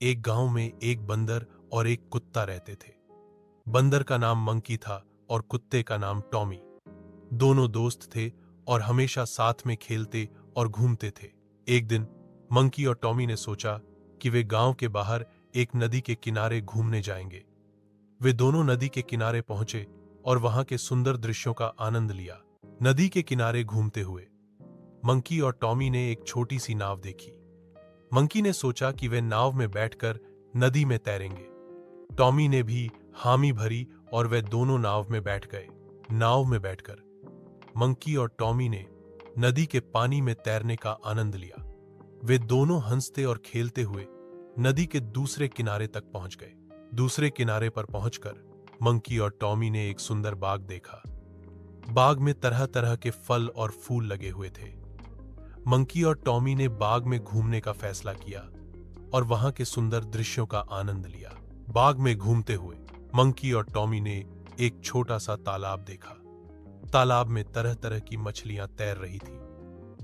एक गांव में एक बंदर और एक कुत्ता रहते थे। बंदर का नाम मंकी था और कुत्ते का नाम टॉमी। दोनों दोस्त थे और हमेशा साथ में खेलते और घूमते थे। एक दिन मंकी और टॉमी ने सोचा कि वे गांव के बाहर एक नदी के किनारे घूमने जाएंगे। वे दोनों नदी के किनारे पहुंचे और वहां के सुंदर दृश्यों का आनंद लिया। नदी के किनारे घूमते हुए मंकी और टॉमी ने एक छोटी सी नाव देखी। मंकी ने सोचा कि वे नाव में बैठकर नदी में तैरेंगे। टॉमी ने भी हामी भरी और वे दोनों नाव में बैठ गए। नाव में बैठकर मंकी और टॉमी ने नदी के पानी में तैरने का आनंद लिया। वे दोनों हंसते और खेलते हुए नदी के दूसरे किनारे तक पहुंच गए। दूसरे किनारे पर पहुंचकर मंकी और टॉमी ने एक सुंदर बाग देखा। बाग में तरह तरह के फल और फूल लगे हुए थे। मंकी और टॉमी ने बाग में घूमने का फैसला किया और वहां के सुंदर दृश्यों का आनंद लिया। बाग में घूमते हुए मंकी और टॉमी ने एक छोटा सा तालाब देखा। तालाब में तरह तरह की मछलियां तैर रही थी।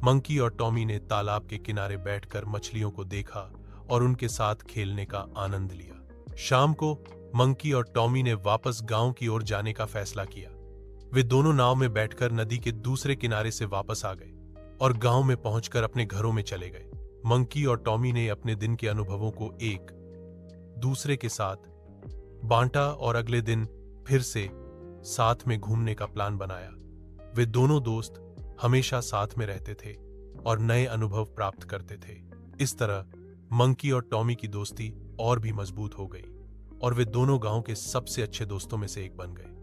मंकी और टॉमी ने तालाब के किनारे बैठकर मछलियों को देखा और उनके साथ खेलने का आनंद लिया। शाम को मंकी और टॉमी ने वापस गांव की ओर जाने का फैसला किया। वे दोनों नाव में बैठकर नदी के दूसरे किनारे से वापस आ गए और गांव में पहुंचकर अपने घरों में चले गए। मंकी और टॉमी ने अपने दिन के अनुभवों को एक दूसरे के साथ बांटा और अगले दिन फिर से साथ में घूमने का प्लान बनाया। वे दोनों दोस्त हमेशा साथ में रहते थे और नए अनुभव प्राप्त करते थे। इस तरह मंकी और टॉमी की दोस्ती और भी मजबूत हो गई और वे दोनों गांव के सबसे अच्छे दोस्तों में से एक बन गए।